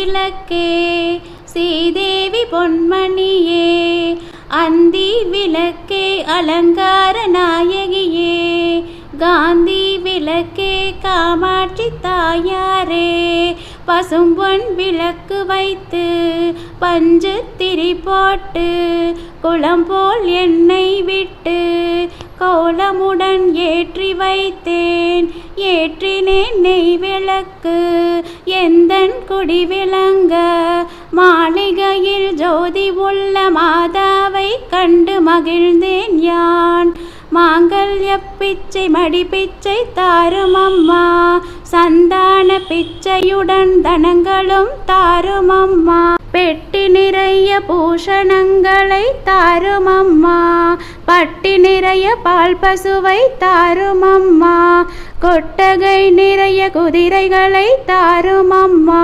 விளக்கே ஸ்ரீதேவி பொன்மணியே அந்தி விளக்கே அலங்கார நாயகியே காந்தி விளக்கே காமாட்சி தாயாரே பசும்பொன் விளக்கு வைத்து பஞ்சு திரி போட்டு குளம் போல் எண்ணெய் விட்டு கோலமுடன் ஏற்றி வைத்தேன் ஏற்றினேன் நெய் விளக்கு எந்தன் குடி விளங்க மாளிகையில் ஜோதி உள்ள மாதாவை கண்டு மகிழ்ந்தேன் யான் மாங்கல்ய பிச்சை மடி பிச்சை தாரும் அம்மா சந்தான பிச்சையுடன் தனங்களும் தாரும் அம்மா பெட்டி நிறைய பூஷணங்களை தாரும் அம்மா பட்டி நிறைய பால் பசுவை தாரும் அம்மா கொட்டகை நிறைய குதிரைகளை தாரும் அம்மா